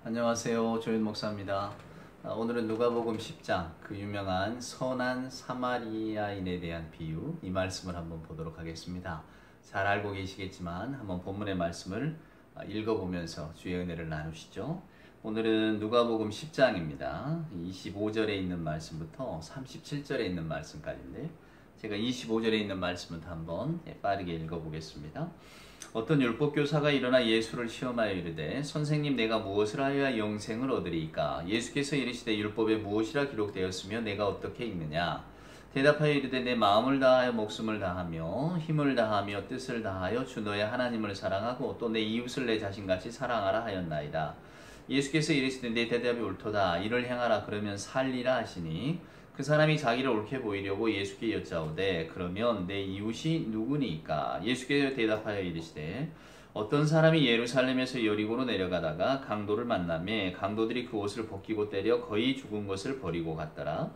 안녕하세요. 조윤 목사입니다. 오늘은 누가복음 10장 그 유명한 선한 사마리아인에 대한 비유 이 말씀을 한번 보도록 하겠습니다. 잘 알고 계시겠지만 한번 본문의 말씀을 읽어보면서 주의 은혜를 나누시죠. 오늘은 누가복음 10장입니다. 25절에 있는 말씀부터 37절에 있는 말씀까지인데 제가 25절에 있는 말씀부터 한번 빠르게 읽어보겠습니다. 어떤 율법교사가 일어나 예수를 시험하여 이르되 선생님 내가 무엇을 하여야 영생을 얻으리이까? 예수께서 이르시되 율법에 무엇이라 기록되었으며 내가 어떻게 읽느냐? 대답하여 이르되 내 마음을 다하여 목숨을 다하며 힘을 다하며 뜻을 다하여 주 너의 하나님을 사랑하고 또 내 이웃을 내 자신같이 사랑하라 하였나이다. 예수께서 이르시되 내 대답이 옳도다. 이를 행하라 그러면 살리라 하시니 그 사람이 자기를 옳게 보이려고 예수께 여짜오되 그러면 내 이웃이 누구니까? 예수께서 대답하여 이르시되 어떤 사람이 예루살렘에서 여리고로 내려가다가 강도를 만나매 강도들이 그 옷을 벗기고 때려 거의 죽은 것을 버리고 갔더라.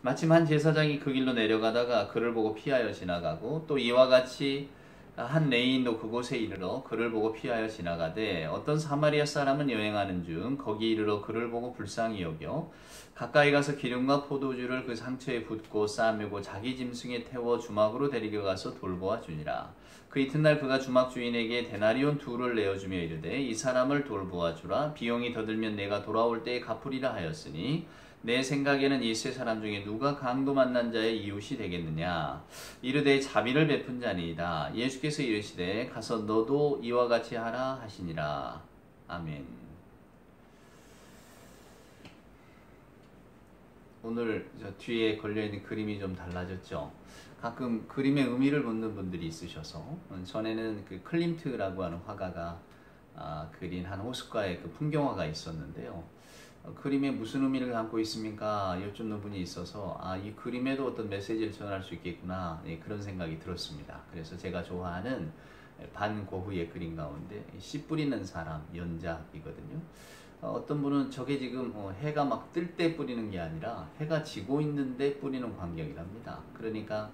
마침 한 제사장이 그 길로 내려가다가 그를 보고 피하여 지나가고 또 이와 같이 한 레위인도 그곳에 이르러 그를 보고 피하여 지나가되 어떤 사마리아 사람은 여행하는 중 거기 이르러 그를 보고 불쌍히 여겨 가까이 가서 기름과 포도주를 그 상처에 붓고 싸매고 자기 짐승에 태워 주막으로 데리고 가서 돌보아 주니라. 그 이튿날 그가 주막 주인에게 데나리온 2를 내어주며 이르되 이 사람을 돌보아 주라. 비용이 더 들면 내가 돌아올 때에 갚으리라 하였으니 내 생각에는 이 세 사람 중에 누가 강도 만난 자의 이웃이 되겠느냐? 이르되 자비를 베푼 자니이다. 예수께서 이르시되 가서 너도 이와 같이 하라 하시니라. 아멘. 오늘 저 뒤에 걸려있는 그림이 좀 달라졌죠? 가끔 그림의 의미를 묻는 분들이 있으셔서 전에는 그 클림트라고 하는 화가가 그린 한 호숫가의 그 풍경화가 있었는데요. 그림에 무슨 의미를 담고 있습니까? 여쭙는 분이 있어서 이 그림에도 어떤 메시지를 전할 수 있겠구나 그런 생각이 들었습니다. 그래서 제가 좋아하는 반고흐의 그림 가운데 씨 뿌리는 사람 연작이거든요. 어떤 분은 저게 지금 해가 막 뜰 때 뿌리는 게 아니라 해가 지고 있는데 뿌리는 광경이랍니다. 그러니까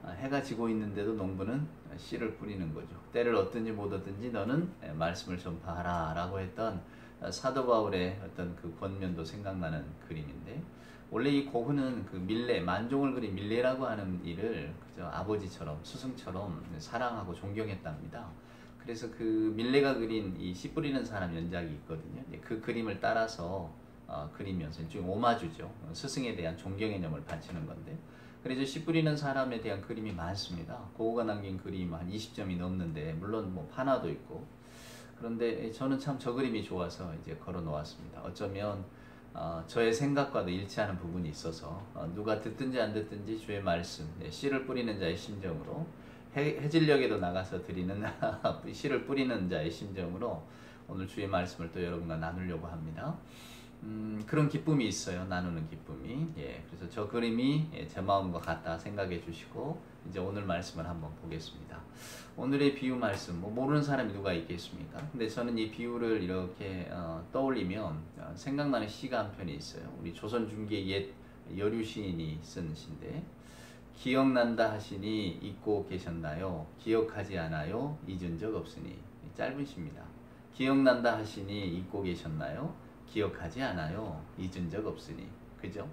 해가 지고 있는데도 농부는 씨를 뿌리는 거죠. 때를 얻든지 못 얻든지 너는 말씀을 전파하라 라고 했던 사도 바울의 어떤 그 권면도 생각나는 그림인데, 원래 이 고흐는 그 밀레, 만종을 그린 밀레라고 하는 이를 그저 아버지처럼 스승처럼 사랑하고 존경했답니다. 그래서 그 밀레가 그린 이 씨 뿌리는 사람 연작이 있거든요. 그 그림을 따라서 그리면서 일종의 오마주죠. 스승에 대한 존경 개념을 바치는 건데, 그래서 씨 뿌리는 사람에 대한 그림이 많습니다. 고흐가 남긴 그림 한 20점이 넘는데 물론 뭐 판화도 있고. 그런데 저는 참 저 그림이 좋아서 이제 걸어 놓았습니다. 어쩌면 저의 생각과도 일치하는 부분이 있어서 누가 듣든지 안 듣든지 주의 말씀, 씨를 뿌리는 자의 심정으로 해질녘에도 나가서 드리는 씨를 뿌리는 자의 심정으로 오늘 주의 말씀을 또 여러분과 나누려고 합니다. 그런 기쁨이 있어요. 나누는 기쁨이. 그래서 저 그림이 제 마음과 같다 생각해 주시고 이제 오늘 말씀을 한번 보겠습니다. 오늘의 비유 말씀, 모르는 사람이 누가 있겠습니까? 근데 저는 이 비유를 이렇게 떠올리면 생각나는 시가 한 편이 있어요. 우리 조선 중기의 옛 여류 시인이 쓴 시인데, 기억난다 하시니 잊고 계셨나요? 기억하지 않아요? 잊은 적 없으니. 짧은 시입니다. 기억난다 하시니 잊고 계셨나요? 기억하지 않아요? 잊은 적 없으니. 그죠?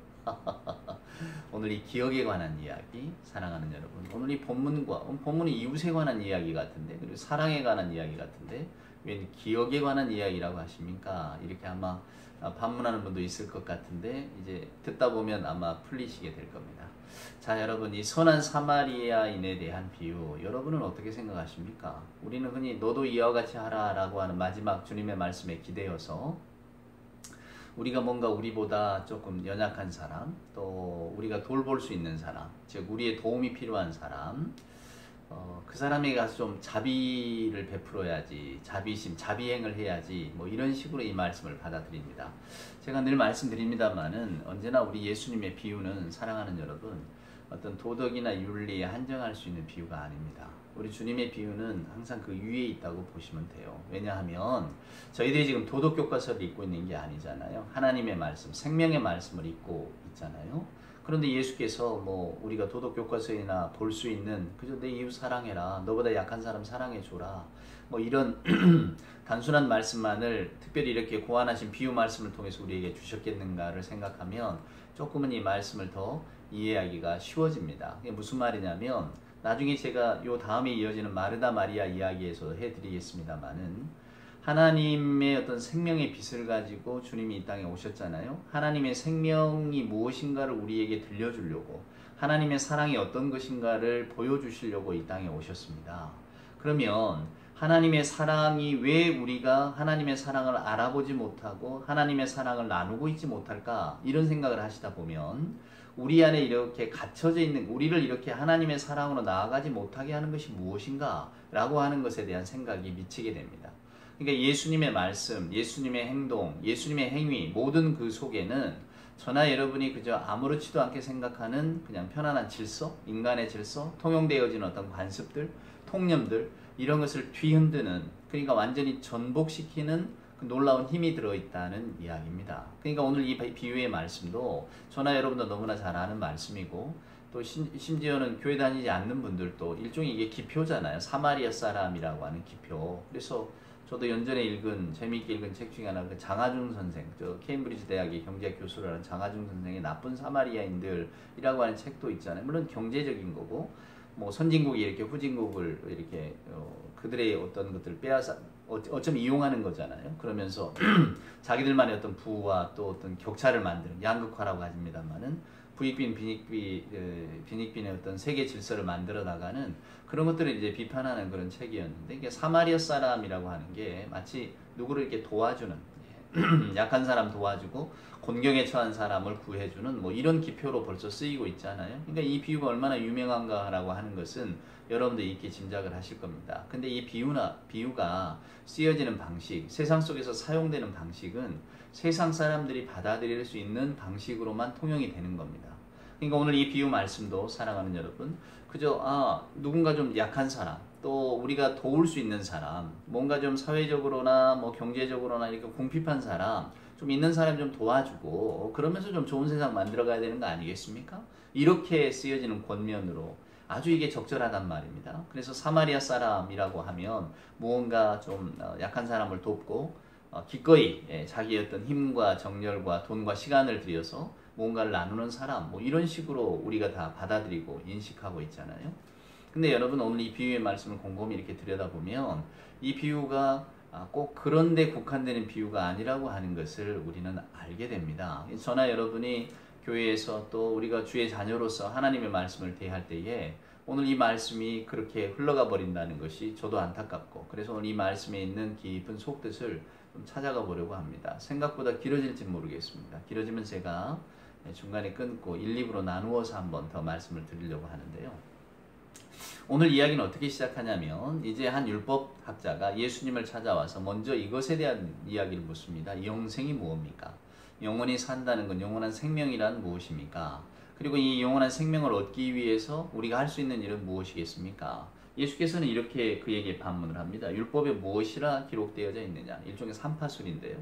오늘 이 기억에 관한 이야기, 사랑하는 여러분, 오늘 이 본문이 이웃에 관한 이야기 같은데, 그리고 사랑에 관한 이야기 같은데 왜 기억에 관한 이야기라고 하십니까? 이렇게 아마 반문하는 분도 있을 것 같은데 이제 듣다 보면 아마 풀리시게 될 겁니다. 자, 여러분, 이 선한 사마리아인에 대한 비유, 여러분은 어떻게 생각하십니까? 우리는 흔히 너도 이와 같이 하라 라고 하는 마지막 주님의 말씀에 기대어서 우리가 뭔가 우리보다 조금 연약한 사람, 또 우리가 돌볼 수 있는 사람, 즉 우리의 도움이 필요한 사람, 그 사람에게 가서 좀 자비를 베풀어야지, 자비심, 자비행을 해야지, 뭐 이런 식으로 이 말씀을 받아들입니다. 제가 늘 말씀드립니다만은 언제나 우리 예수님의 비유는, 사랑하는 여러분, 어떤 도덕이나 윤리에 한정할 수 있는 비유가 아닙니다. 우리 주님의 비유는 항상 그 위에 있다고 보시면 돼요. 왜냐하면 저희들이 지금 도덕교과서를 읽고 있는 게 아니잖아요. 하나님의 말씀, 생명의 말씀을 읽고 있잖아요. 그런데 예수께서 뭐 우리가 도덕 교과서에나 볼 수 있는 그저 내 이웃 사랑해라, 너보다 약한 사람 사랑해줘라, 뭐 이런 단순한 말씀만을 특별히 이렇게 고안하신 비유 말씀을 통해서 우리에게 주셨겠는가를 생각하면 조금은 이 말씀을 더 이해하기가 쉬워집니다. 이게 무슨 말이냐면 나중에 제가 요 다음에 이어지는 마르다 마리아 이야기에서 해드리겠습니다만은 하나님의 어떤 생명의 빛을 가지고 주님이 이 땅에 오셨잖아요. 하나님의 생명이 무엇인가를 우리에게 들려주려고, 하나님의 사랑이 어떤 것인가를 보여주시려고 이 땅에 오셨습니다. 그러면 하나님의 사랑이 왜 우리가 하나님의 사랑을 알아보지 못하고 하나님의 사랑을 나누고 있지 못할까, 이런 생각을 하시다 보면 우리 안에 이렇게 갇혀져 있는, 우리를 이렇게 하나님의 사랑으로 나아가지 못하게 하는 것이 무엇인가 라고 하는 것에 대한 생각이 미치게 됩니다. 그러니까 예수님의 말씀, 예수님의 행동, 예수님의 행위, 모든 그 속에는 저나 여러분이 그저 아무렇지도 않게 생각하는 그냥 편안한 질서, 인간의 질서, 통용되어지는 어떤 관습들, 통념들, 이런 것을 뒤흔드는, 그러니까 완전히 전복시키는 그 놀라운 힘이 들어있다는 이야기입니다. 그러니까 오늘 이 비유의 말씀도 저나 여러분도 너무나 잘 아는 말씀이고, 또 심지어는 교회 다니지 않는 분들도 일종의 이게 기표잖아요. 사마리아 사람이라고 하는 기표. 그래서 저도 연전에 재미있게 읽은 책 중에 하나, 그 장하중 선생, 저 케임브리지 대학의 경제학 교수를 하는 장하중 선생의 나쁜 사마리아인들이라고 하는 책도 있잖아요. 물론 경제적인 거고, 뭐 선진국이 이렇게 후진국을 이렇게 그들의 어떤 것들을 빼앗아 어쩜 이용하는 거잖아요. 그러면서 자기들만의 어떤 부와 또 어떤 격차를 만드는, 양극화라고 하십니다만은 부익빈 빈익빈의 어떤 세계 질서를 만들어 나가는 그런 것들을 이제 비판하는 그런 책이었는데, 이게 사마리아 사람이라고 하는 게 마치 누구를 이렇게 도와주는, 약한 사람 도와주고 곤경에 처한 사람을 구해주는 뭐 이런 기표로 벌써 쓰이고 있잖아요. 그러니까 이 비유가 얼마나 유명한가라고 하는 것은 여러분들이 이렇게 짐작을 하실 겁니다. 근데 이 비유가 쓰여지는 방식, 세상 속에서 사용되는 방식은 세상 사람들이 받아들일 수 있는 방식으로만 통용이 되는 겁니다. 그러니까 오늘 이 비유 말씀도 사랑하는 여러분, 그저 누군가 좀 약한 사람, 또 우리가 도울 수 있는 사람, 뭔가 좀 사회적으로나 뭐 경제적으로나 이렇게 궁핍한 사람, 좀 있는 사람 좀 도와주고 그러면서 좀 좋은 세상 만들어가야 되는 거 아니겠습니까? 이렇게 쓰여지는 권면으로 아주 이게 적절하단 말입니다. 그래서 사마리아 사람이라고 하면 무언가 좀 약한 사람을 돕고 기꺼이 자기의 어떤 힘과 정열과 돈과 시간을 들여서 뭔가를 나누는 사람, 뭐 이런 식으로 우리가 다 받아들이고 인식하고 있잖아요. 근데 여러분, 오늘 이 비유의 말씀을 곰곰이 이렇게 들여다보면 이 비유가 꼭 그런 데 국한되는 비유가 아니라고 하는 것을 우리는 알게 됩니다. 저나 여러분이 교회에서 또 우리가 주의 자녀로서 하나님의 말씀을 대할 때에 오늘 이 말씀이 그렇게 흘러가 버린다는 것이 저도 안타깝고, 그래서 오늘 이 말씀에 있는 깊은 속뜻을 좀 찾아가 보려고 합니다. 생각보다 길어질지 모르겠습니다. 길어지면 제가 중간에 끊고 1, 2부로 나누어서 한번 더 말씀을 드리려고 하는데요. 오늘 이야기는 어떻게 시작하냐면, 이제 한 율법학자가 예수님을 찾아와서 먼저 이것에 대한 이야기를 묻습니다. 영생이 무엇입니까? 영원히 산다는 건, 영원한 생명이란 무엇입니까? 그리고 이 영원한 생명을 얻기 위해서 우리가 할 수 있는 일은 무엇이겠습니까? 예수께서는 이렇게 그에게 반문을 합니다. 율법에 무엇이라 기록되어져 있느냐? 일종의 삼파술인데요.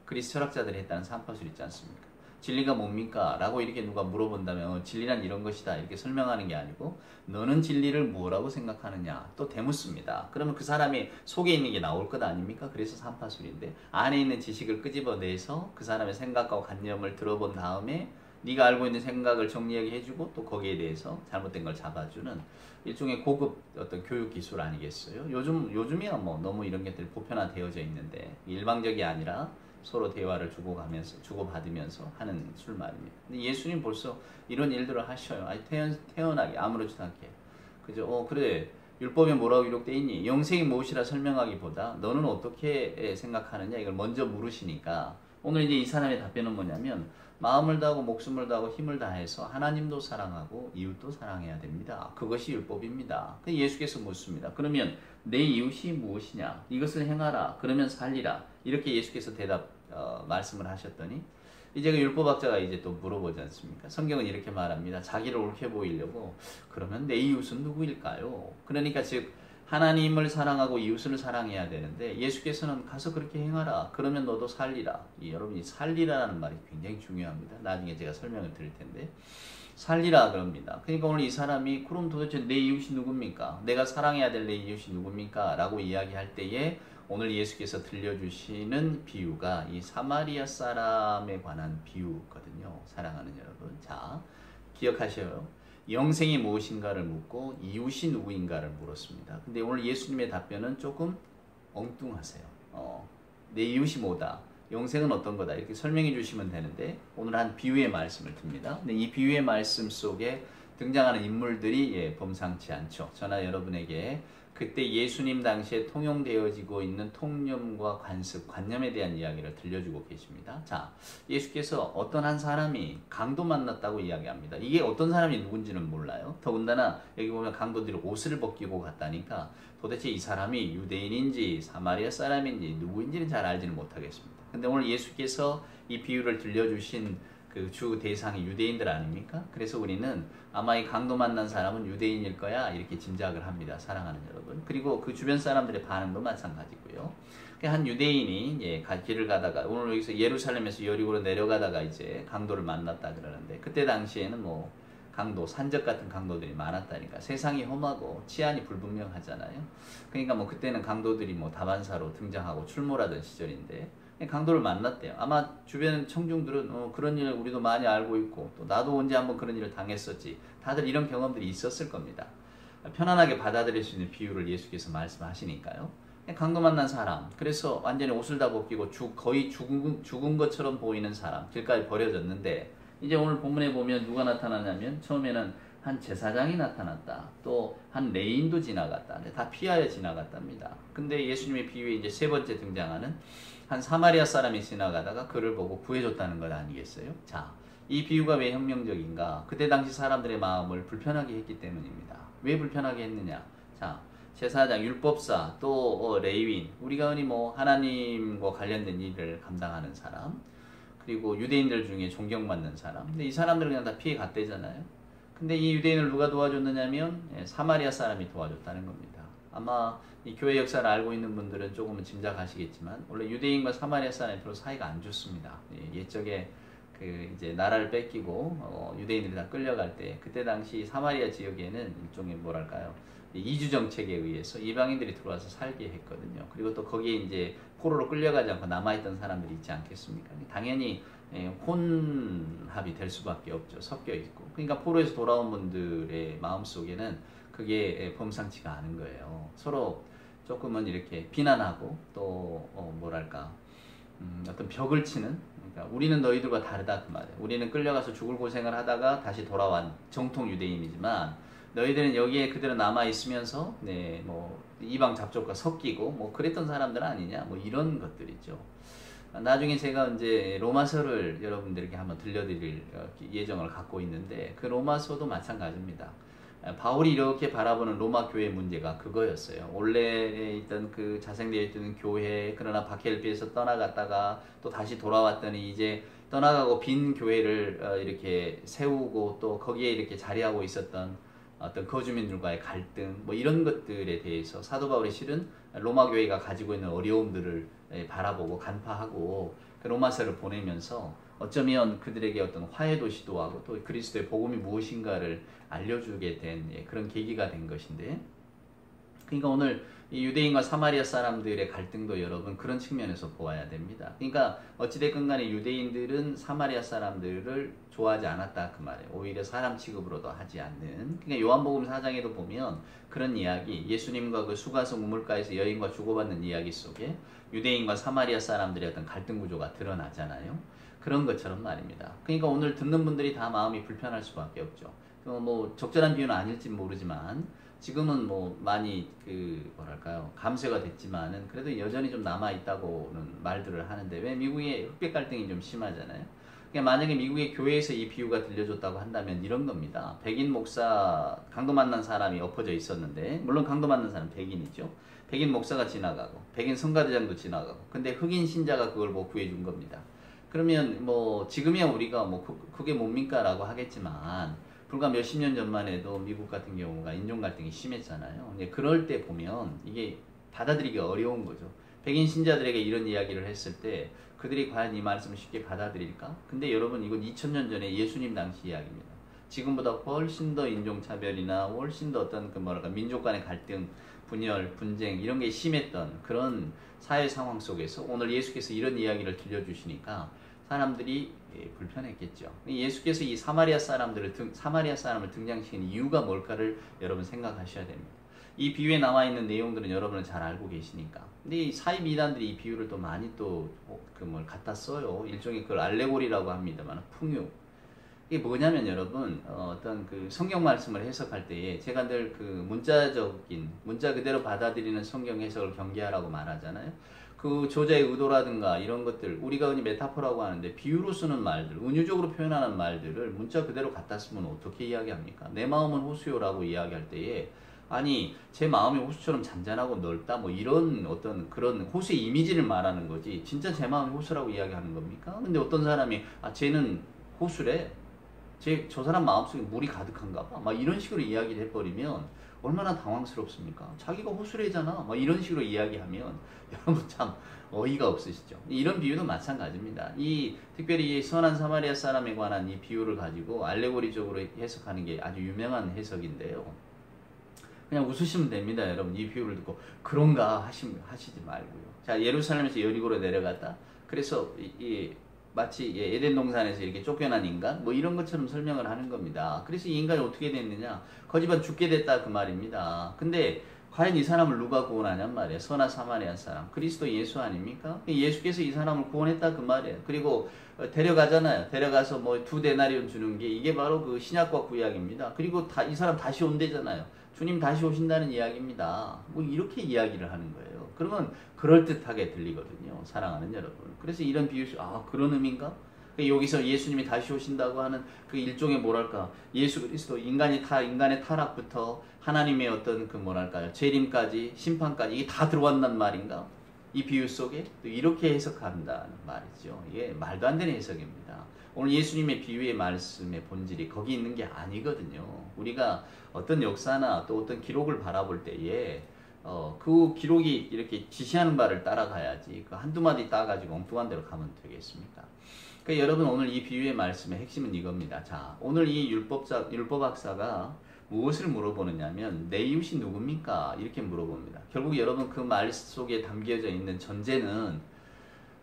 그리스 철학자들이 했다는 삼파술 있지 않습니까? 진리가 뭡니까? 라고 이렇게 누가 물어본다면 진리란 이런 것이다 이렇게 설명하는 게 아니고, 너는 진리를 뭐라고 생각하느냐 또 되묻습니다. 그러면 그 사람이 속에 있는 게 나올 것 아닙니까? 그래서 삼파술인데, 안에 있는 지식을 끄집어내서 그 사람의 생각과 관념을 들어본 다음에 네가 알고 있는 생각을 정리하게 해주고 또 거기에 대해서 잘못된 걸 잡아주는 일종의 고급 어떤 교육 기술 아니겠어요? 요즘이야 뭐 너무 이런 것들이 보편화되어져 있는데, 일방적이 아니라 서로 대화를 주고받으면서 하는 술 말입니다. 근데 예수님 벌써 이런 일들을 하셔요. 아니, 태연하게, 아무렇지도 않게. 그죠? 그래. 율법에 뭐라고 기록되어 있니? 영생이 무엇이라 설명하기보다 너는 어떻게 생각하느냐? 이걸 먼저 물으시니까, 오늘 이제 이 사람의 답변은 뭐냐면, 마음을 다하고 목숨을 다하고 힘을 다해서 하나님도 사랑하고 이웃도 사랑해야 됩니다. 그것이 율법입니다. 예수께서 묻습니다. 그러면 내 이웃이 무엇이냐? 이것을 행하라. 그러면 살리라. 이렇게 예수께서 말씀을 하셨더니, 이제 그 율법학자가 이제 또 물어보지 않습니까? 성경은 이렇게 말합니다. 자기를 옳게 보이려고, 그러면 내 이웃은 누구일까요? 그러니까 즉 하나님을 사랑하고 이웃을 사랑해야 되는데 예수께서는 가서 그렇게 행하라. 그러면 너도 살리라. 여러분이 살리라라는 말이 굉장히 중요합니다. 나중에 제가 설명을 드릴 텐데 살리라 그럽니다. 그러니까 오늘 이 사람이 그럼 도대체 내 이웃이 누굽니까? 내가 사랑해야 될 내 이웃이 누굽니까? 라고 이야기할 때에 오늘 예수께서 들려주시는 비유가 이 사마리아 사람에 관한 비유거든요. 사랑하는 여러분. 자, 기억하셔요. 영생이 무엇인가를 묻고 이웃이 누구인가를 물었습니다. 근데 오늘 예수님의 답변은 조금 엉뚱하세요. 내 이웃이 뭐다? 영생은 어떤 거다? 이렇게 설명해 주시면 되는데 오늘 한 비유의 말씀을 듭니다. 근데 이 비유의 말씀 속에 등장하는 인물들이 범상치 않죠. 저나 여러분에게 그때 예수님 당시에 통용되어지고 있는 통념과 관습, 관념에 대한 이야기를 들려주고 계십니다. 자, 예수께서 어떤 한 사람이 강도 만났다고 이야기합니다. 이게 어떤 사람이 누군지는 몰라요. 더군다나 여기 보면 강도들이 옷을 벗기고 갔다니까 도대체 이 사람이 유대인인지 사마리아 사람인지 누구인지는 잘 알지는 못하겠습니다. 근데 오늘 예수께서 이 비유를 들려주신 그 주 대상이 유대인들 아닙니까? 그래서 우리는 아마 이 강도 만난 사람은 유대인일 거야 이렇게 짐작을 합니다. 사랑하는 여러분. 그리고 그 주변 사람들의 반응도 마찬가지고요. 한 유대인이 길을 가다가 오늘 여기서 예루살렘에서 여리고로 내려가다가 이제 강도를 만났다 그러는데 그때 당시에는 뭐 강도, 산적 같은 강도들이 많았다니까. 세상이 험하고 치안이 불분명하잖아요. 그러니까 뭐 그때는 강도들이 뭐 다반사로 등장하고 출몰하던 시절인데 강도를 만났대요. 아마 주변 청중들은 그런 일 우리도 많이 알고 있고 또 나도 언제 한번 그런 일을 당했었지. 다들 이런 경험들이 있었을 겁니다. 편안하게 받아들일 수 있는 비유를 예수께서 말씀하시니까요. 강도 만난 사람, 그래서 완전히 옷을 다 벗기고 거의 죽은 것처럼 보이는 사람, 길가에 버려졌는데 이제 오늘 본문에 보면 누가 나타나냐면 처음에는 한 제사장이 나타났다. 또 한 레인도 지나갔다. 다 피하여 지나갔답니다. 근데 예수님의 비유에 이제 세 번째 등장하는 한 사마리아 사람이 지나가다가 그를 보고 구해줬다는 것 아니겠어요? 자, 이 비유가 왜 혁명적인가? 그때 당시 사람들의 마음을 불편하게 했기 때문입니다. 왜 불편하게 했느냐? 자, 제사장, 율법사, 또 레위인, 우리가 흔히 뭐 하나님과 관련된 일을 감당하는 사람, 그리고 유대인들 중에 존경받는 사람. 근데 이 사람들은 그냥 다 피해 갔대잖아요. 근데 이 유대인을 누가 도와줬느냐면 사마리아 사람이 도와줬다는 겁니다. 아마 이 교회 역사를 알고 있는 분들은 조금은 짐작하시겠지만 원래 유대인과 사마리아 사람이 별로 사이가 안 좋습니다. 옛적에 그 이제 나라를 뺏기고 유대인들이 다 끌려갈 때 그때 당시 사마리아 지역에는 일종의 뭐랄까요? 이주 정책에 의해서 이방인들이 들어와서 살게 했거든요. 그리고 또 거기에 이제 포로로 끌려가지 않고 남아있던 사람들이 있지 않겠습니까? 당연히 혼합이 될 수밖에 없죠. 섞여 있고. 그러니까 포로에서 돌아온 분들의 마음속에는 그게 범상치가 않은 거예요. 서로 조금은 이렇게 비난하고 또 뭐랄까 어떤 벽을 치는, 그러니까 우리는 너희들과 다르다 그 말이에요. 우리는 끌려가서 죽을 고생을 하다가 다시 돌아온 정통 유대인이지만 너희들은 여기에 그대로 남아 있으면서 뭐 이방 잡족과 섞이고 뭐 그랬던 사람들 아니냐, 뭐 이런 것들이죠. 나중에 제가 이제 로마서를 여러분들에게 한번 들려드릴 예정을 갖고 있는데 그 로마서도 마찬가지입니다. 바울이 이렇게 바라보는 로마 교회 문제가 그거였어요. 원래 있던 그 자생되어 있던 교회, 그러나 박헬비에서 떠나갔다가 또 다시 돌아왔더니 이제 떠나가고 빈 교회를 이렇게 세우고 또 거기에 이렇게 자리하고 있었던 어떤 거주민들과의 갈등, 뭐 이런 것들에 대해서 사도 바울이 실은 로마 교회가 가지고 있는 어려움들을 바라보고 간파하고 그 로마서를 보내면서 어쩌면 그들에게 어떤 화해도 시도하고 또 그리스도의 복음이 무엇인가를 알려주게 된 그런 계기가 된 것인데, 그러니까 오늘 이 유대인과 사마리아 사람들의 갈등도 여러분 그런 측면에서 보아야 됩니다. 그러니까 어찌됐건 간에 유대인들은 사마리아 사람들을 좋아하지 않았다 그 말이에요. 오히려 사람 취급으로도 하지 않는. 그러니까 요한복음 4장에도 보면 그런 이야기, 예수님과 그 수가성 우물가에서 여인과 주고받는 이야기 속에 유대인과 사마리아 사람들의 어떤 갈등 구조가 드러나잖아요. 그런 것처럼 말입니다. 그러니까 오늘 듣는 분들이 다 마음이 불편할 수밖에 없죠. 뭐 적절한 비유는 아닐지 모르지만 지금은 뭐 많이 뭐랄까요, 감쇄가 됐지만은 그래도 여전히 좀 남아 있다고는 말들을 하는데, 왜 미국의 흑백 갈등이 좀 심하잖아요. 그러니까 만약에 미국의 교회에서 이 비유가 들려줬다고 한다면 이런 겁니다. 백인 목사, 강도 만난 사람이 엎어져 있었는데, 물론 강도 만난 사람 백인이죠. 백인 목사가 지나가고 백인 성가대장도 지나가고, 근데 흑인 신자가 그걸 뭐 구해준 겁니다. 그러면 뭐 지금이야 우리가 뭐 그게 뭡니까 라고 하겠지만 불과 몇십 년 전만 해도 미국 같은 경우가 인종 갈등이 심했잖아요. 이제 그럴 때 보면 이게 받아들이기 어려운 거죠. 백인 신자들에게 이런 이야기를 했을 때 그들이 과연 이 말씀을 쉽게 받아들일까? 근데 여러분 이건 2000년 전에 예수님 당시 이야기입니다. 지금보다 훨씬 더 인종차별이나 훨씬 더 어떤 그 뭐랄까 민족 간의 갈등, 분열, 분쟁 이런 게 심했던 그런 사회 상황 속에서 오늘 예수께서 이런 이야기를 들려주시니까 사람들이 불편했겠죠. 예수께서 이 사마리아 사람을 등장시킨 이유가 뭘까를 여러분 생각하셔야 됩니다. 이 비유에 나와 있는 내용들은 여러분은 잘 알고 계시니까. 근데 이 사입 이단들이 이 비유를 또 많이 또 그 뭘 갖다 써요. 일종의 그걸 알레고리라고 합니다만 풍요. 이게 뭐냐면 여러분 어떤 그 성경 말씀을 해석할 때에 제가 늘 그 문자 그대로 받아들이는 성경 해석을 경계하라고 말하잖아요. 그 저자의 의도라든가 이런 것들 우리가 흔히 메타포라고 하는데 비유로 쓰는 말들, 은유적으로 표현하는 말들을 문자 그대로 갖다 쓰면 어떻게 이야기합니까? 내 마음은 호수요라고 이야기할 때에 아니 제 마음이 호수처럼 잔잔하고 넓다 뭐 이런 어떤 그런 호수의 이미지를 말하는 거지 진짜 제 마음이 호수라고 이야기하는 겁니까? 근데 어떤 사람이 쟤는 호수래 저 사람 마음속에 물이 가득한가 봐 막 이런 식으로 이야기를 해버리면 얼마나 당황스럽습니까? 자기가 호수래잖아 막 이런 식으로 이야기하면 여러분 참 어이가 없으시죠? 이런 비유도 마찬가지입니다. 특별히 이 선한 사마리아 사람에 관한 이 비유를 가지고 알레고리적으로 해석하는 게 아주 유명한 해석인데요. 그냥 웃으시면 됩니다. 여러분 이 비유를 듣고 그런가 하시지 말고요. 자 예루살렘에서 여리고로 내려갔다. 그래서 마치 에덴 동산에서 이렇게 쫓겨난 인간 뭐 이런 것처럼 설명을 하는 겁니다. 그래서 이 인간이 어떻게 됐느냐? 거지반 죽게 됐다 그 말입니다. 근데 과연 이 사람을 누가 구원하냔 말이에요. 선한 사마리아 사람 그리스도 예수 아닙니까? 예수께서 이 사람을 구원했다 그 말이에요. 그리고 데려가잖아요. 데려가서 뭐 2데나리온 주는 게 이게 바로 그 신약과 구약입니다. 그리고 이 사람 다시 온대잖아요. 주님 다시 오신다는 이야기입니다. 뭐 이렇게 이야기를 하는 거예요. 그러면 그럴듯하게 들리거든요. 사랑하는 여러분. 그래서 이런 비유, 그런 의미인가? 여기서 예수님이 다시 오신다고 하는 그 일종의 뭐랄까 예수 그리스도 인간의 타락부터 하나님의 어떤 그 뭐랄까요 재림까지 심판까지 이게 다 들어간단 말인가? 이 비유 속에 또 이렇게 해석한다는 말이죠. 이게 말도 안 되는 해석입니다. 오늘 예수님의 비유의 말씀의 본질이 거기 있는 게 아니거든요. 우리가 어떤 역사나 또 어떤 기록을 바라볼 때에 그 기록이 이렇게 지시하는 바를 따라가야지 그 한두 마디 따가지고 엉뚱한 데로 가면 되겠습니까? 그러니까 여러분 오늘 이 비유의 말씀의 핵심은 이겁니다. 자, 오늘 이 율법학사가 무엇을 물어보느냐면 내 이웃이 누굽니까? 이렇게 물어봅니다. 결국 여러분 그 말 속에 담겨져 있는 전제는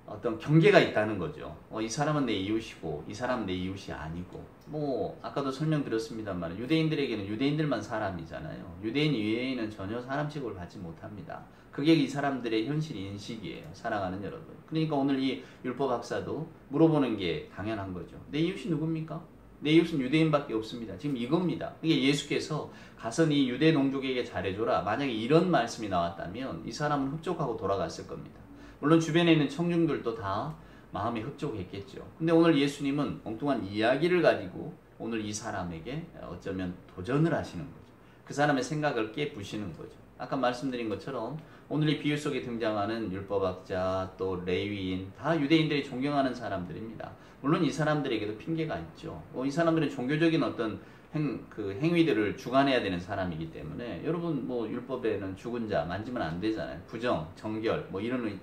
어떤 경계가 있다는 거죠. 이 사람은 내 이웃이고 이 사람은 내 이웃이 아니고 뭐 아까도 설명드렸습니다만 유대인들에게는 유대인들만 사람이잖아요. 유대인 이외에는 전혀 사람 취급을 받지 못합니다. 그게 이 사람들의 현실 인식이에요. 사랑하는 여러분. 그러니까 오늘 이 율법학사도 물어보는 게 당연한 거죠. 내 이웃이 누굽니까? 내 이웃은 유대인밖에 없습니다. 지금 이겁니다. 이게 예수께서 가서 네 유대 농족에게 잘해줘라. 만약에 이런 말씀이 나왔다면 이 사람은 흡족하고 돌아갔을 겁니다. 물론 주변에 있는 청중들도 다 마음이 흡족했겠죠. 근데 오늘 예수님은 엉뚱한 이야기를 가지고 오늘 이 사람에게 어쩌면 도전을 하시는 거죠. 그 사람의 생각을 깨부시는 거죠. 아까 말씀드린 것처럼 오늘 이 비유 속에 등장하는 율법학자 또 레위인 다 유대인들이 존경하는 사람들입니다. 물론 이 사람들에게도 핑계가 있죠. 이 사람들은 종교적인 어떤 행위들을 주관해야 되는 사람이기 때문에 여러분 뭐 율법에는 죽은 자 만지면 안 되잖아요. 부정, 정결 뭐 이런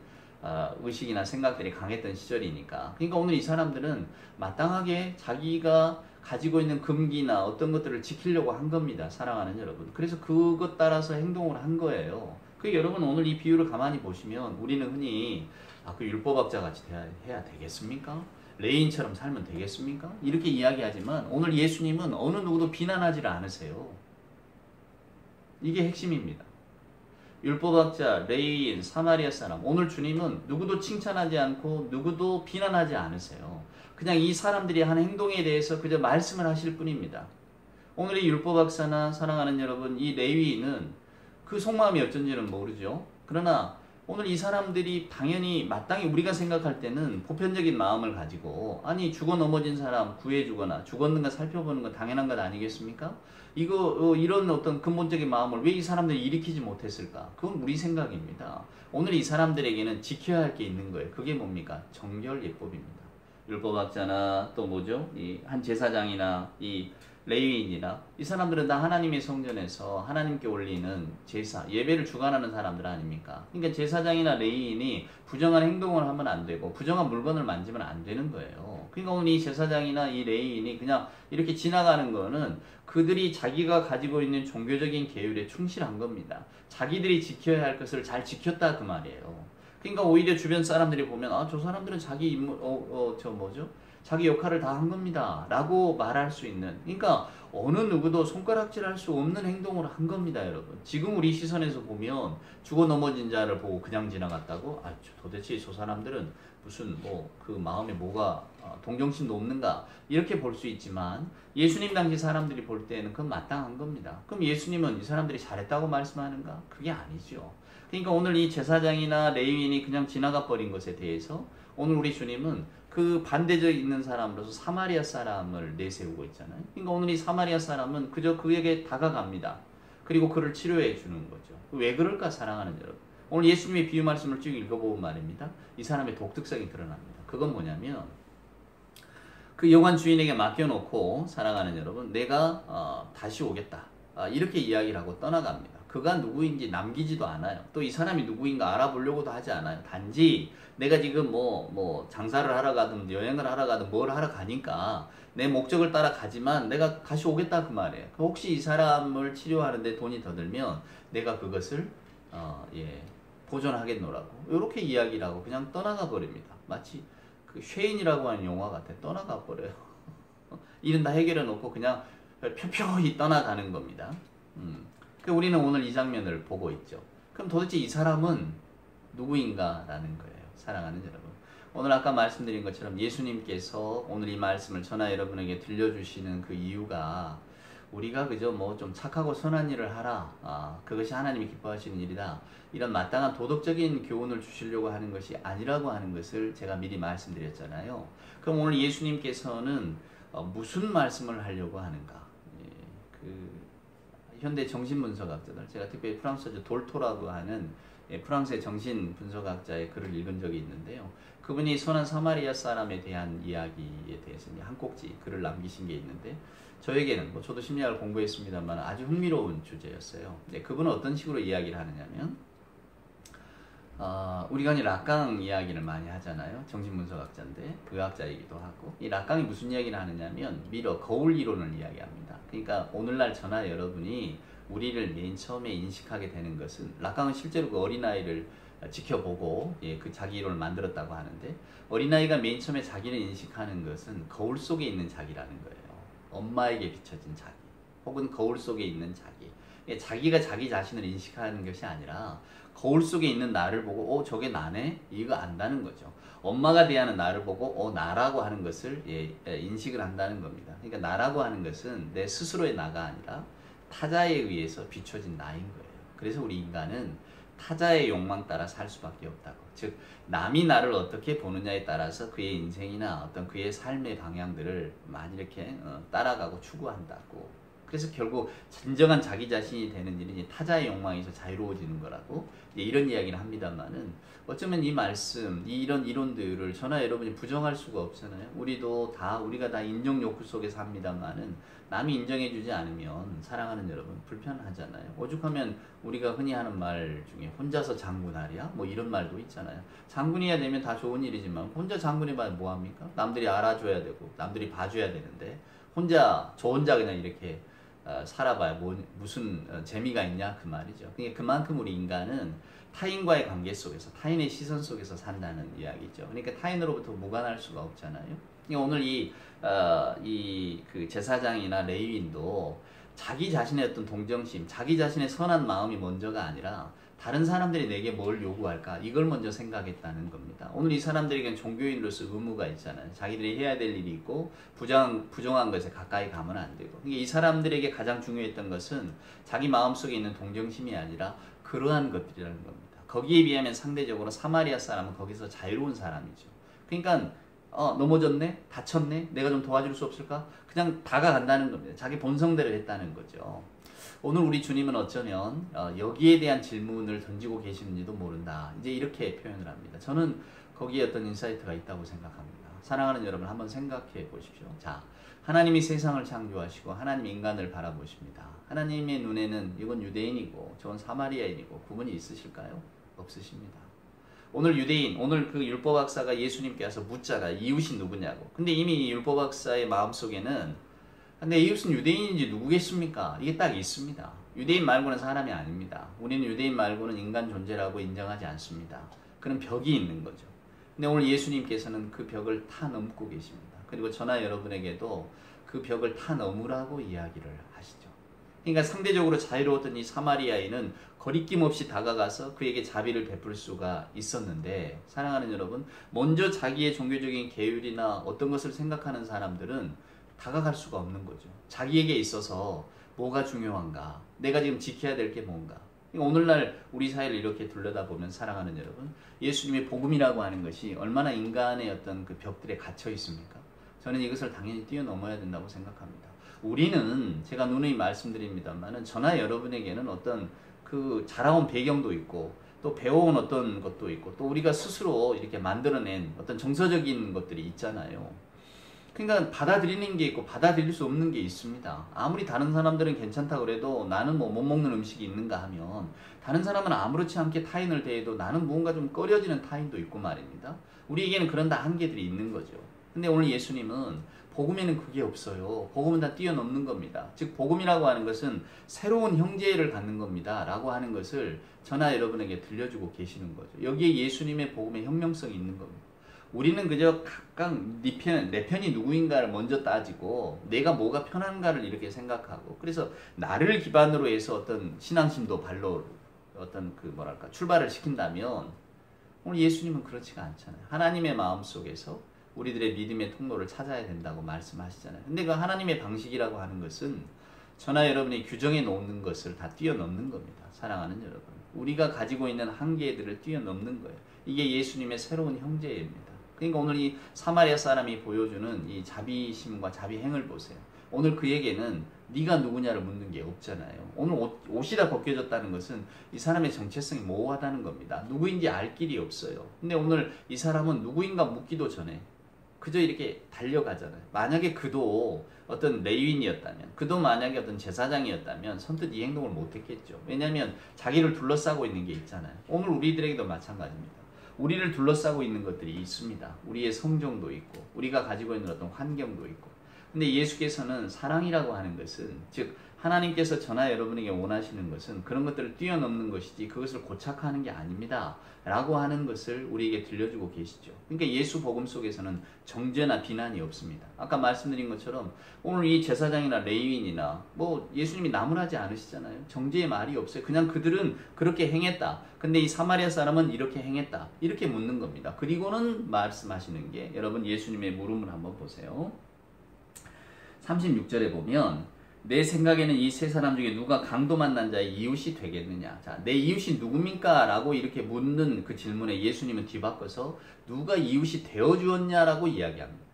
의식이나 생각들이 강했던 시절이니까. 그러니까 오늘 이 사람들은 마땅하게 자기가 가지고 있는 금기나 어떤 것들을 지키려고 한 겁니다. 사랑하는 여러분. 그래서 그것 따라서 행동을 한 거예요. 여러분 오늘 이 비유를 가만히 보시면 우리는 흔히 그 율법학자 같이 해야 되겠습니까? 레인처럼 살면 되겠습니까? 이렇게 이야기하지만 오늘 예수님은 어느 누구도 비난하지를 않으세요. 이게 핵심입니다. 율법학자, 레위인, 사마리아 사람 오늘 주님은 누구도 칭찬하지 않고 누구도 비난하지 않으세요. 그냥 이 사람들이 한 행동에 대해서 그저 말씀을 하실 뿐입니다. 오늘의 율법학사나 사랑하는 여러분 이 레위인은 그 속마음이 어쩐지는 모르죠. 그러나 오늘 이 사람들이 당연히 마땅히 우리가 생각할 때는 보편적인 마음을 가지고 아니 죽어 넘어진 사람 구해주거나 죽었는가 살펴보는 건 당연한 것 아니겠습니까? 이런 어떤 근본적인 마음을 왜 이 사람들이 일으키지 못했을까? 그건 우리 생각입니다. 오늘 이 사람들에게는 지켜야 할 게 있는 거예요. 그게 뭡니까? 정결 예법입니다. 율법학자나 또 뭐죠? 이 한 제사장이나 이 레위인이나 이 사람들은 다 하나님의 성전에서 하나님께 올리는 제사, 예배를 주관하는 사람들 아닙니까? 그러니까 제사장이나 레위인이 부정한 행동을 하면 안 되고 부정한 물건을 만지면 안 되는 거예요. 그러니까 오늘 이 제사장이나 이 레위인이 그냥 이렇게 지나가는 거는 그들이 자기가 가지고 있는 종교적인 계율에 충실한 겁니다. 자기들이 지켜야 할 것을 잘 지켰다 그 말이에요. 그러니까 오히려 주변 사람들이 보면 아, 저 사람들은 자기 임무, 저 뭐죠? 자기 역할을 다 한 겁니다. 라고 말할 수 있는. 그러니까 어느 누구도 손가락질할 수 없는 행동을 한 겁니다, 여러분. 지금 우리 시선에서 보면 죽어 넘어진 자를 보고 그냥 지나갔다고? 아, 도대체 저 사람들은 무슨 뭐 그 마음에 뭐가 동정심도 없는가? 이렇게 볼 수 있지만 예수님 당시 사람들이 볼 때는 그건 마땅한 겁니다. 그럼 예수님은 이 사람들이 잘했다고 말씀하는가? 그게 아니죠. 그러니까 오늘 이 제사장이나 레위인이 그냥 지나가 버린 것에 대해서 오늘 우리 주님은 그 반대적 있는 사람으로서 사마리아 사람을 내세우고 있잖아요. 그러니까 오늘 이 사마리아 사람은 그저 그에게 다가갑니다. 그리고 그를 치료해 주는 거죠. 왜 그럴까 사랑하는 여러분. 오늘 예수님의 비유 말씀을 쭉 읽어보면 말입니다. 이 사람의 독특성이 드러납니다. 그건 뭐냐면 그 여관 주인에게 맡겨놓고 사랑하는 여러분 내가 다시 오겠다. 이렇게 이야기를 하고 떠나갑니다. 그가 누구인지 남기지도 않아요. 또 이 사람이 누구인가 알아보려고도 하지 않아요. 단지 내가 지금 뭐 장사를 하러 가든 여행을 하러 가든 뭘 하러 가니까 내 목적을 따라 가지만 내가 다시 오겠다 그 말이에요. 혹시 이 사람을 치료하는데 돈이 더 들면 내가 그것을 보존하겠노라고 이렇게 이야기를 하고 그냥 떠나가 버립니다. 마치 그 쉐인이라고 하는 영화 같아. 떠나가 버려요. 일은 다 해결해 놓고 그냥 표표히 떠나가는 겁니다. 우리는 오늘 이 장면을 보고 있죠. 그럼 도대체 이 사람은 누구인가라는 거예요. 사랑하는 여러분. 오늘 아까 말씀드린 것처럼 예수님께서 오늘 이 말씀을 저나 여러분에게 들려주시는 그 이유가 우리가 그저 뭐 좀 착하고 선한 일을 하라. 그것이 하나님이 기뻐하시는 일이다. 이런 마땅한 도덕적인 교훈을 주시려고 하는 것이 아니라고 하는 것을 제가 미리 말씀드렸잖아요. 그럼 오늘 예수님께서는 무슨 말씀을 하려고 하는가? 현대 정신분석학자들, 제가 특별히 프랑스어죠 돌토라고 하는 프랑스의 정신분석학자의 글을 읽은 적이 있는데요. 그분이 선한 사마리아 사람에 대한 이야기에 대해서 한 꼭지 글을 남기신 게 있는데 저에게는 저도 심리학을 공부했습니다만 아주 흥미로운 주제였어요. 그분은 어떤 식으로 이야기를 하느냐면 우리가 이 락강 이야기를 많이 하잖아요. 정신분석학자인데 의학자이기도 하고 이 락강이 무슨 이야기를 하느냐면 미러, 거울 이론을 이야기합니다. 그러니까 오늘날 저나 여러분이 우리를 맨 처음에 인식하게 되는 것은 락강은 실제로 그 어린아이를 지켜보고 그 자기 이론을 만들었다고 하는데 어린아이가 맨 처음에 자기를 인식하는 것은 거울 속에 있는 자기라는 거예요. 엄마에게 비춰진 자기 혹은 거울 속에 있는 자기. 자기가 자기 자신을 인식하는 것이 아니라 거울 속에 있는 나를 보고 저게 나네? 이거 안다는 거죠. 엄마가 대하는 나를 보고 나라고 하는 것을 인식을 한다는 겁니다. 그러니까 나라고 하는 것은 내 스스로의 나가 아니라 타자에 의해서 비춰진 나인 거예요. 그래서 우리 인간은 타자의 욕망 따라 살 수밖에 없다고. 즉 남이 나를 어떻게 보느냐에 따라서 그의 인생이나 어떤 그의 삶의 방향들을 많이 이렇게 따라가고 추구한다고. 그래서 결국 진정한 자기 자신이 되는 일이 타자의 욕망에서 자유로워지는 거라고 이런 이야기를 합니다만은 어쩌면 이 말씀, 이런 이론들을 저나 여러분이 부정할 수가 없잖아요. 우리가 다 인정 욕구 속에서 합니다만은 남이 인정해주지 않으면 사랑하는 여러분 불편하잖아요. 오죽하면 우리가 흔히 하는 말 중에 혼자서 장군하랴? 뭐 이런 말도 있잖아요. 장군이야 되면 다 좋은 일이지만 혼자 장군해봐야 뭐합니까? 남들이 알아줘야 되고 남들이 봐줘야 되는데 저 혼자 그냥 이렇게 살아봐야 무슨 재미가 있냐 그 말이죠. 그러니까 그만큼 우리 인간은 타인과의 관계 속에서 타인의 시선 속에서 산다는 이야기죠. 그러니까 타인으로부터 무관할 수가 없잖아요. 그러니까 오늘 그 제사장이나 레위인도 자기 자신의 어떤 동정심, 자기 자신의 선한 마음이 먼저가 아니라 다른 사람들이 내게 뭘 요구할까 이걸 먼저 생각했다는 겁니다. 오늘 이 사람들에게는 종교인으로서 의무가 있잖아요. 자기들이 해야 될 일이 있고 부정한 것에 가까이 가면 안 되고. 그러니까 이 사람들에게 가장 중요했던 것은 자기 마음속에 있는 동정심이 아니라 그러한 것들이라는 겁니다. 거기에 비하면 상대적으로 사마리아 사람은 거기서 자유로운 사람이죠. 그러니까 넘어졌네? 다쳤네? 내가 좀 도와줄 수 없을까? 그냥 다가간다는 겁니다. 자기 본성대로 했다는 거죠. 오늘 우리 주님은 어쩌면 여기에 대한 질문을 던지고 계시는지도 모른다. 이제 이렇게 표현을 합니다. 저는 거기에 어떤 인사이트가 있다고 생각합니다. 사랑하는 여러분, 한번 생각해 보십시오. 자, 하나님이 세상을 창조하시고 하나님이 인간을 바라보십니다. 하나님의 눈에는 이건 유대인이고 저건 사마리아인이고 구분이 있으실까요? 없으십니다. 오늘 유대인, 오늘 그 율법학사가 예수님께 와서 묻잖아. 이웃이 누구냐고. 근데 이미 율법학사의 마음속에는 내 이웃은 유대인인지 누구겠습니까? 이게 딱 있습니다. 유대인 말고는 사람이 아닙니다. 우리는 유대인 말고는 인간 존재라고 인정하지 않습니다. 그런 벽이 있는 거죠. 근데 오늘 예수님께서는 그 벽을 타 넘고 계십니다. 그리고 저나 여러분에게도 그 벽을 타 넘으라고 이야기를 하시죠. 그러니까 상대적으로 자유로웠던 이 사마리아인은 거리낌 없이 다가가서 그에게 자비를 베풀 수가 있었는데, 사랑하는 여러분, 먼저 자기의 종교적인 계율이나 어떤 것을 생각하는 사람들은 다가갈 수가 없는 거죠. 자기에게 있어서 뭐가 중요한가, 내가 지금 지켜야 될 게 뭔가. 그러니까 오늘날 우리 사회를 이렇게 둘러다보면, 사랑하는 여러분, 예수님의 복음이라고 하는 것이 얼마나 인간의 어떤 그 벽들에 갇혀 있습니까? 저는 이것을 당연히 뛰어넘어야 된다고 생각합니다. 우리는, 제가 누누이 말씀드립니다만은, 저나 여러분에게는 어떤 그 자라온 배경도 있고 또 배워온 어떤 것도 있고 또 우리가 스스로 이렇게 만들어낸 어떤 정서적인 것들이 있잖아요. 그러니까 받아들이는 게 있고 받아들일 수 없는 게 있습니다. 아무리 다른 사람들은 괜찮다 그래도 나는 뭐 못 먹는 음식이 있는가 하면, 다른 사람은 아무렇지 않게 타인을 대해도 나는 무언가 좀 꺼려지는 타인도 있고 말입니다. 우리에게는 그런 다 한계들이 있는 거죠. 근데 오늘 예수님은 복음에는 그게 없어요. 복음은 다 뛰어넘는 겁니다. 즉 복음이라고 하는 것은 새로운 형제를 갖는 겁니다 라고 하는 것을 저나 여러분에게 들려주고 계시는 거죠. 여기에 예수님의 복음의 혁명성이 있는 겁니다. 우리는 그저 각각 내 편이 누구인가를 먼저 따지고 내가 뭐가 편한가를 이렇게 생각하고, 그래서 나를 기반으로 해서 어떤 신앙심도 발로 어떤 그 뭐랄까 출발을 시킨다면, 오늘 예수님은 그렇지가 않잖아요. 하나님의 마음 속에서 우리들의 믿음의 통로를 찾아야 된다고 말씀하시잖아요. 근데 그 하나님의 방식이라고 하는 것은 저나 여러분이 규정해 놓는 것을 다 뛰어넘는 겁니다. 사랑하는 여러분, 우리가 가지고 있는 한계들을 뛰어넘는 거예요. 이게 예수님의 새로운 형제입니다. 그러니까 오늘 이 사마리아 사람이 보여주는 이 자비심과 자비행을 보세요. 오늘 그에게는 네가 누구냐를 묻는 게 없잖아요. 오늘 옷이 다 벗겨졌다는 것은 이 사람의 정체성이 모호하다는 겁니다. 누구인지 알 길이 없어요. 근데 오늘 이 사람은 누구인가 묻기도 전에 그저 이렇게 달려가잖아요. 만약에 그도 어떤 레위인이었다면, 그도 만약에 어떤 제사장이었다면 선뜻 이 행동을 못했겠죠. 왜냐하면 자기를 둘러싸고 있는 게 있잖아요. 오늘 우리들에게도 마찬가지입니다. 우리를 둘러싸고 있는 것들이 있습니다. 우리의 성정도 있고 우리가 가지고 있는 어떤 환경도 있고. 근데 예수께서는 사랑이라고 하는 것은, 즉 하나님께서 저나 여러분에게 원하시는 것은 그런 것들을 뛰어넘는 것이지 그것을 고착하는 게 아닙니다 라고 하는 것을 우리에게 들려주고 계시죠. 그러니까 예수 복음 속에서는 정죄나 비난이 없습니다. 아까 말씀드린 것처럼 오늘 이 제사장이나 레위인이나 뭐 예수님이 나무라지 않으시잖아요. 정죄의 말이 없어요. 그냥 그들은 그렇게 행했다. 근데 이 사마리아 사람은 이렇게 행했다. 이렇게 묻는 겁니다. 그리고는 말씀하시는 게, 여러분 예수님의 물음을 한번 보세요. 36절에 보면 내 생각에는 이 세 사람 중에 누가 강도 만난 자의 이웃이 되겠느냐. 자, 내 이웃이 누굽니까? 라고 이렇게 묻는 그 질문에 예수님은 뒤바꿔서 누가 이웃이 되어주었냐라고 이야기합니다.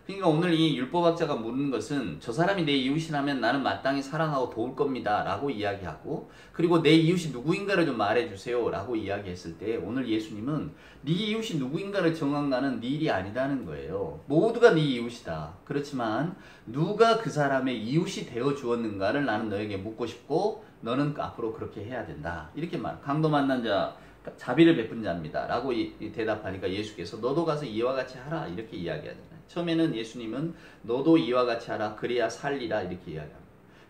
그러니까 오늘 이 율법학자가 묻는 것은 저 사람이 내 이웃이라면 나는 마땅히 사랑하고 도울 겁니다 라고 이야기하고, 그리고 내 이웃이 누구인가를 좀 말해주세요 라고 이야기했을 때 오늘 예수님은 네 이웃이 누구인가를 정한다는 네 일이 아니다는 거예요. 모두가 네 이웃이다. 그렇지만 누가 그 사람의 이웃이 되어주었는가를 나는 너에게 묻고 싶고 너는 앞으로 그렇게 해야 된다. 이렇게 강도 만난 자 자비를 베푼 자입니다 라고 대답하니까 예수께서 너도 가서 이와 같이 하라 이렇게 이야기하잖아요. 처음에는 예수님은 너도 이와 같이 하라 그래야 살리라 이렇게 이야기합니다.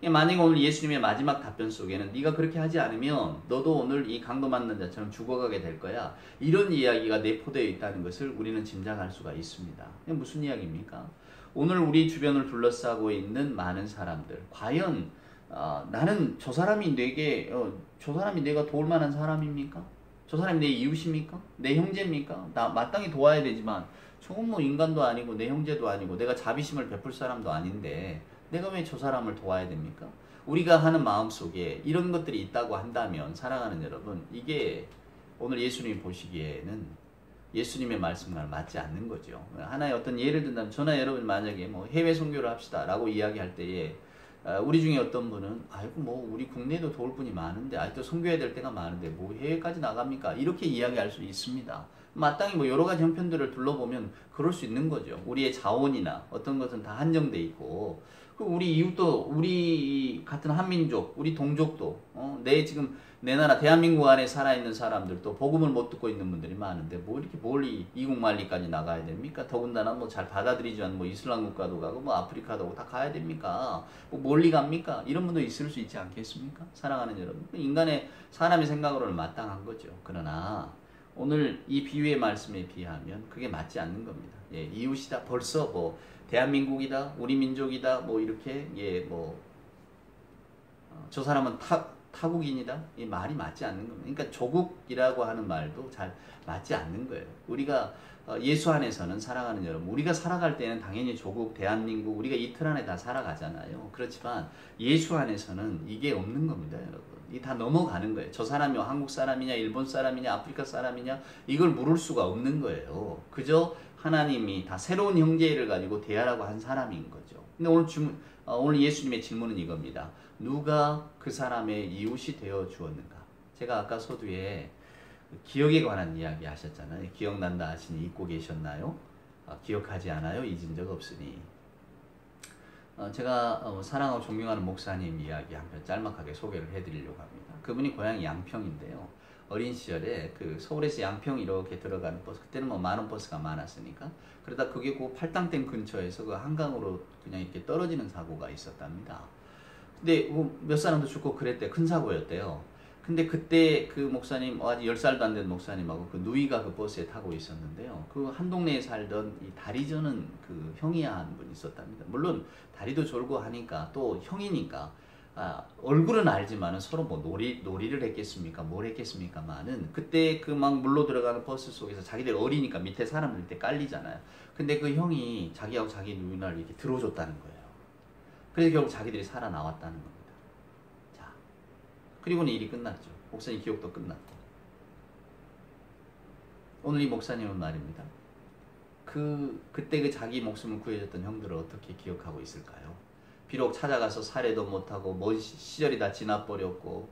만약에 오늘 예수님의 마지막 답변 속에는 네가 그렇게 하지 않으면 너도 오늘 이 강도 맞는 자처럼 죽어가게 될 거야, 이런 이야기가 내포되어 있다는 것을 우리는 짐작할 수가 있습니다. 무슨 이야기입니까? 오늘 우리 주변을 둘러싸고 있는 많은 사람들, 과연 나는 저 사람이 내가 도울 만한 사람입니까? 저 사람이 내 이웃입니까? 내 형제입니까? 나 마땅히 도와야 되지만 저건 뭐 인간도 아니고 내 형제도 아니고 내가 자비심을 베풀 사람도 아닌데 내가 왜 저 사람을 도와야 됩니까? 우리가 하는 마음속에 이런 것들이 있다고 한다면, 사랑하는 여러분, 이게 오늘 예수님이 보시기에는 예수님의 말씀과 맞지 않는 거죠. 하나의 어떤 예를 든다면, 저나 여러분 만약에 뭐 해외 선교를 합시다 라고 이야기할 때에 우리 중에 어떤 분은 아이고 뭐 우리 국내에도 도울 분이 많은데 아직도 선교해야 될 때가 많은데 뭐 해외까지 나갑니까? 이렇게 이야기할 수 있습니다. 마땅히 뭐 여러 가지 형편들을 둘러보면 그럴 수 있는 거죠. 우리의 자원이나 어떤 것은 다 한정돼 있고, 그 우리 이웃도, 우리 같은 한민족, 우리 동족도, 내 지금 내 나라 대한민국 안에 살아있는 사람들도 복음을 못 듣고 있는 분들이 많은데 뭐 이렇게 멀리 이국 만리까지 나가야 됩니까? 더군다나 뭐 잘 받아들이지 않은 뭐 이슬람 국가도 가고 뭐 아프리카도 가고 다 가야 됩니까? 뭐 멀리 갑니까? 이런 분도 있을 수 있지 않겠습니까? 사랑하는 여러분, 인간의 사람의 생각으로는 마땅한 거죠. 그러나 오늘 이 비유의 말씀에 비하면 그게 맞지 않는 겁니다. 예, 이웃이다, 벌써 뭐 대한민국이다, 우리 민족이다, 뭐 이렇게, 예, 뭐 저 사람은 타국인이다, 이 말이 맞지 않는 겁니다. 그러니까 조국이라고 하는 말도 잘 맞지 않는 거예요. 우리가 예수 안에서는, 사랑하는 여러분, 우리가 살아갈 때는 당연히 조국, 대한민국, 우리가 이틀 안에 다 살아가잖아요. 그렇지만 예수 안에서는 이게 없는 겁니다, 여러분. 이 다 넘어가는 거예요. 저 사람이 한국 사람이냐, 일본 사람이냐, 아프리카 사람이냐, 이걸 물을 수가 없는 거예요. 그저 하나님이 다 새로운 형제를 가지고 대하라고 한 사람인 거죠. 근데 오늘 예수님의 질문은 이겁니다. 누가 그 사람의 이웃이 되어 주었는가? 제가 아까 서두에 기억에 관한 이야기 하셨잖아요. 기억난다 하시니 잊고 계셨나요? 기억하지 않아요? 잊은 적 없으니. 제가 사랑하고 존경하는 목사님 이야기 한 편 짤막하게 소개를 해드리려고 합니다. 그분이 고향이 양평인데요. 어린 시절에 그 서울에서 양평 이렇게 들어가는 버스, 그때는 뭐 많은 버스가 많았으니까, 그러다 그게 그 팔당댐 근처에서 그 한강으로 그냥 이렇게 떨어지는 사고가 있었답니다. 근데 몇 사람도 죽고 그랬대. 큰 사고였대요. 근데 그때 그 목사님, 아직 10살도 안 된 목사님하고 그 누이가 그 버스에 타고 있었는데요. 그 한 동네에 살던 이 다리 저는 그 형이야 한 분 있었답니다. 물론 다리도 졸고 하니까, 또 형이니까 얼굴은 알지만은 서로 뭐 놀이를 했겠습니까? 뭘 했겠습니까만은, 그때 그 막 물로 들어가는 버스 속에서 자기들 어리니까 밑에 사람들 때 깔리잖아요. 근데 그 형이 자기하고 자기 누나를 이렇게 들어줬다는 거예요. 그래서 결국 자기들이 살아나왔다는 겁니다. 자, 그리고는 일이 끝났죠. 목사님 기억도 끝났고. 오늘 이 목사님은 말입니다. 그때 그 자기 목숨을 구해줬던 형들을 어떻게 기억하고 있을까요? 비록 찾아가서 살해도 못하고 먼 시절이 다 지나버렸고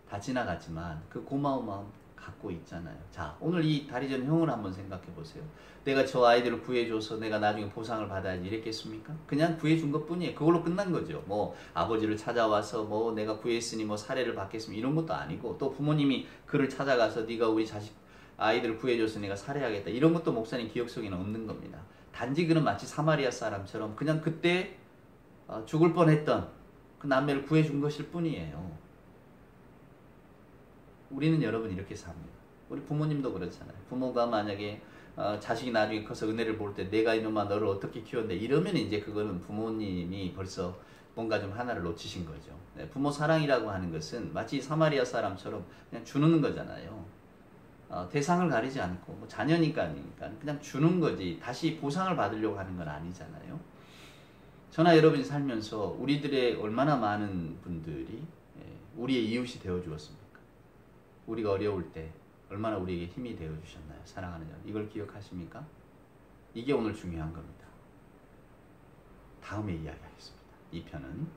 다 지나갔지만 그 고마운 마음 갖고 있잖아요. 자, 오늘 이 다리 전 형을 한번 생각해 보세요. 내가 저 아이들을 구해줘서 내가 나중에 보상을 받아야지 이랬겠습니까? 그냥 구해준 것 뿐이에요. 그걸로 끝난 거죠. 뭐 아버지를 찾아와서 뭐 내가 구했으니 뭐 살해를 받겠습니다, 이런 것도 아니고, 또 부모님이 그를 찾아가서 네가 우리 아이들을 구해줘서 내가 살해하겠다, 이런 것도 목사님 기억 속에는 없는 겁니다. 단지 그는 마치 사마리아 사람처럼 그냥 그때 죽을 뻔했던 그 남매를 구해준 것일 뿐이에요. 우리는 여러분 이렇게 삽니다. 우리 부모님도 그렇잖아요. 부모가 만약에 자식이 나중에 커서 은혜를 볼 때 내가 이놈아 너를 어떻게 키웠는데 이러면 이제 그거는 부모님이 벌써 뭔가 좀 하나를 놓치신 거죠. 네, 부모 사랑이라고 하는 것은 마치 사마리아 사람처럼 그냥 주는 거잖아요. 대상을 가리지 않고 뭐 자녀니까 그냥 주는 거지 다시 보상을 받으려고 하는 건 아니잖아요. 저나 여러분이 살면서 우리들의 얼마나 많은 분들이 우리의 이웃이 되어 주었습니까? 우리가 어려울 때 얼마나 우리에게 힘이 되어 주셨나요? 사랑하는 여러분, 이걸 기억하십니까? 이게 오늘 중요한 겁니다. 다음에 이야기하겠습니다. 이 편은